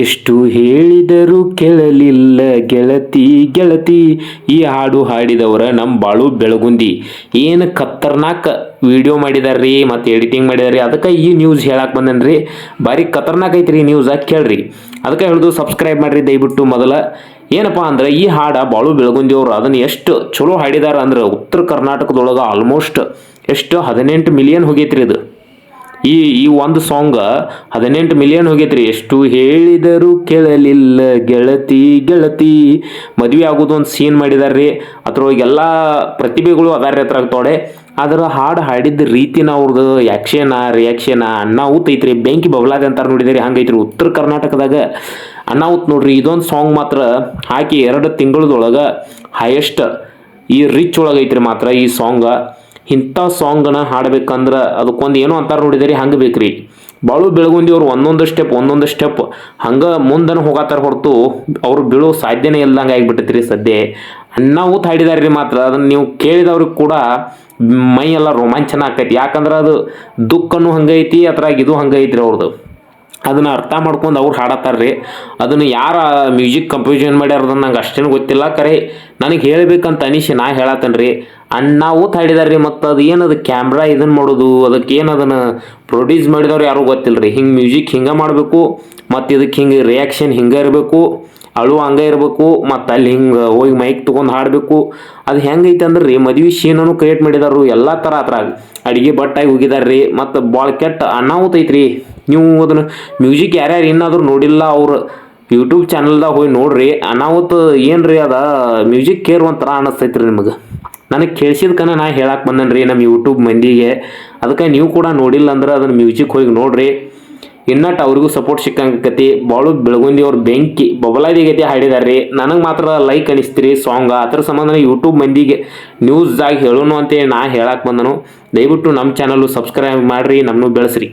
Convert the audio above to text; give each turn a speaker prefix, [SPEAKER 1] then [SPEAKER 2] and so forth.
[SPEAKER 1] ಎಷ್ಟು ಹೇಳಿದರೂ ಕೇಳಲಿಲ್ಲ ಗೆಳತಿ ಗೆಳತಿ. ಈ ಹಾಡು ಹಾಡಿದವರ ನಮ್ಮ ಬಾಳು ಬೆಳಗುಂದಿ. ಏನು ಖತರ್ನಾಕ್ ವಿಡಿಯೋ ಮಾಡಿದಾರ್ರಿ ಮತ್ತು ಎಡಿಟಿಂಗ್ ಮಾಡಿದಾರೆ. ಅದಕ್ಕೆ ಈ ನ್ಯೂಸ್ ಹೇಳಕ್ಕೆ ಬಂದನ್ರಿ. ಭಾರಿ ಖತರ್ನಾಕ್ ಐತ್ರಿ ನ್ಯೂಸ್, ಕೇಳ್ರಿ. ಅದಕ್ಕೆ ಹೇಳುದು ಸಬ್ಸ್ಕ್ರೈಬ್ ಮಾಡ್ರಿ ದಯವಿಟ್ಟು. ಮೊದಲ ಏನಪ್ಪ ಅಂದ್ರೆ ಈ ಹಾಡ ಬಾಳು ಬೆಳಗುಂದಿ ಅವರು ಅದನ್ನು ಎಷ್ಟು ಚಲೋ ಹಾಡಿದಾರ ಅಂದ್ರೆ ಉತ್ತರ ಕರ್ನಾಟಕದೊಳಗೆ ಆಲ್ಮೋಸ್ಟ್ ಎಷ್ಟು 18 ಮಿಲಿಯನ್ ಹೋಗೈತ್ರಿ ಇದು. ಈ ಒಂದು ಸಾಂಗ್ 18 ಮಿಲಿಯನ್ ಹೋಗೈತ್ರಿ. ಎಷ್ಟು ಹೇಳಿದರೂ ಕೇಳಲಿಲ್ಲ ಗೆಳತಿ ಗೆಳತಿ. ಮದುವೆ ಆಗೋದು ಒಂದು ಸೀನ್ ಮಾಡಿದಾರ್ರಿ. ಅದ್ರೊಳಗೆ ಎಲ್ಲ ಪ್ರತಿಭೆಗಳು ಅದಾರ ಹತ್ರ ತೋಡೆ. ಅದರ ಹಾಡು ಹಾಡಿದ ರೀತಿನ ಅವ್ರದ್ದು ಆ್ಯಕ್ಷನ ರಿಯಾಕ್ಷನ ಅಣ್ಣಾವುತ್ ಐತ್ರಿ. ಬೆಂಕಿ ಬಬಲಾದ ಅಂತಾರೆ ನೋಡಿದ್ರಿ, ಹಂಗೈತ್ರಿ ಉತ್ತರ ಕರ್ನಾಟಕದಾಗ ಅಣ್ಣಾವುತ್ ನೋಡ್ರಿ. ಇದೊಂದು ಸಾಂಗ್ ಮಾತ್ರ ಹಾಕಿ 2 ತಿಂಗಳದೊಳಗೆ ಹೈಯೆಸ್ಟ್ ಈ ರಿಚ್ ಒಳಗೈತ್ರಿ ಮಾತ್ರ ಈ ಸಾಂಗ್. ಇಂಥ ಸಾಂಗ್ನ ಹಾಡ್ಬೇಕಂದ್ರೆ ಅದಕ್ಕೊಂದು ಏನೋ ಅಂತಾರೆ ನೋಡಿದಿರಿ, ಹಂಗೆ ಬೇಕ್ರಿ. ಬಾಳು ಬೆಳಗುಂದಿ ಅವ್ರು ಒಂದೊಂದು ಸ್ಟೆಪ್ ಹಂಗೆ ಮುಂದನ್ನು ಹೋಗತ್ತಾರ ಹೊರತು ಅವ್ರು ಬೀಳೋ ಸಾಧ್ಯನೇ ಇಲ್ದಂಗೆ ಆಗಿಬಿಟ್ಟೈತ್ರಿ ಸದ್ಯ. ಅಣ್ಣಾವುತ್ ಹಾಡಿದಾರ್ರಿ ಮಾತ್ರ ಅದನ್ನು ನೀವು ಕೇಳಿದವ್ರಿಗೆ ಕೂಡ ಮೈ ಎಲ್ಲ ರೋಮಾಂಚನ ಆಕೈತಿ. ಯಾಕಂದ್ರೆ ಅದು ದುಃಖನೂ ಹಂಗೈತಿ, ಅದ್ರಾಗ ಇದು ಹಂಗೈತ್ರಿ ಅವ್ರದ್ದು. ಅದನ್ನು ಅರ್ಥ ಮಾಡ್ಕೊಂಡು ಅವ್ರು ಹಾಡತ್ತಾರ್ರಿ. ಅದನ್ನು ಯಾರ ಮ್ಯೂಸಿಕ್ ಕಂಪೋಸಿಷನ್ ಮಾಡ್ಯಾರ ನಂಗೆ ಅಷ್ಟೇನು ಗೊತ್ತಿಲ್ಲ. ಕರೆ ನನಗೆ ಹೇಳಬೇಕಂತ ಅನಿಸಿ ನಾ ಹೇಳತ್ತೇನ್ರಿ. ಅಣ್ಣಾವುತ್ ಹಾಡಿದಾರ್ರಿ. ಮತ್ತು ಅದು ಏನದು ಕ್ಯಾಮ್ರಾ ಇದನ್ನು ಮಾಡೋದು, ಅದಕ್ಕೆ ಏನು ಅದನ್ನು ಪ್ರೊಡ್ಯೂಸ್ ಮಾಡಿದವ್ರು ಯಾರೂ ಗೊತ್ತಿಲ್ಲ ರೀ. ಹಿಂಗೆ ಮ್ಯೂಸಿಕ್ ಹಿಂಗೆ ಮಾಡಬೇಕು, ಮತ್ತು ಇದಕ್ಕೆ ಹಿಂಗೆ ರಿಯಾಕ್ಷನ್ ಹಿಂಗೆ ಇರಬೇಕು, ಅಳು ಹಂಗೆ ಇರಬೇಕು, ಮತ್ತು ಅಲ್ಲಿ ಹಿಂಗೆ ಹೋಗಿ ಮೈಕ್ ತೊಗೊಂಡು ಹಾಡಬೇಕು. ಅದು ಹೆಂಗೈತೆ ಅಂದ್ರೆ ರೀ ಮದುವೆ ಸೀನನ್ನು ಕ್ರಿಯೇಟ್ ಮಾಡಿದಾರು ಎಲ್ಲ ಥರ ಅದ್ರಾಗ ಅಡುಗೆ ಬಟ್ಟಾಗಿ ಹೋಗಿದಾರ್ರಿ. ಮತ್ತು ಭಾಳ ಕೆಟ್ಟ ಅಣ್ಣಾವುತ್ ಐತ್ರಿ. ನೀವು ಅದನ್ನು ಮ್ಯೂಸಿಕ್ ಯಾರ್ಯಾರು ಏನಾದರೂ ನೋಡಿಲ್ಲ ಅವ್ರು ಯೂಟ್ಯೂಬ್ ಚಾನಲ್ದಾಗ ಹೋಗಿ ನೋಡ್ರಿ. ಅಣ್ಣಾವುತ್ ಏನು ರೀ ಅದ ಮ್ಯೂಸಿಕ್ ಕೇರ್ ಒಂಥರ ಅನ್ನಿಸ್ತೈತ್ರಿ ನಿಮಗೆ. ನನಗೆ ಕೇಳಿಸಿದ್ಕನ ನಾ ಹೇಳಕ್ಕೆ ಬಂದನ್ರಿ ನಮ್ಮ ಯೂಟ್ಯೂಬ್ ಮಂದಿಗೆ. ಅದಕ್ಕೆ ನೀವು ಕೂಡ ನೋಡಿಲ್ಲ ಅಂದ್ರೆ ಅದನ್ನು ಮ್ಯೂಸಿಕ್ ಹೋಗಿ ನೋಡ್ರಿ. ಇನ್ನಟ್ಟು ಅವ್ರಿಗೂ ಸಪೋರ್ಟ್ ಸಿಕ್ಕಂಗತಿ. ಬಾಳು ಬೆಳಗುಂದಿ ಅವ್ರು ಬೆಂಕಿ ಬಬಲಾದಿ ಗತಿ ಹಾಡಿದಾರ್ರಿ. ನನಗೆ ಮಾತ್ರ ಲೈಕ್ ಅನಿಸ್ತೀರಿ ಸಾಂಗ್. ಅದ್ರ ಸಂಬಂಧ ಯೂಟ್ಯೂಬ್ ಮಂದಿಗೆ ನ್ಯೂಸ್ದಾಗ ಹೇಳೋಣ ಅಂತೇಳಿ ನಾ ಹೇಳಕ್ಕೆ ಬಂದನು. ದಯವಿಟ್ಟು ನಮ್ಮ ಚಾನಲ್ಲು ಸಬ್ಸ್ಕ್ರೈಬ್ ಮಾಡಿರಿ, ನಮ್ಮನ್ನು ಬೆಳೆಸ್ರಿ.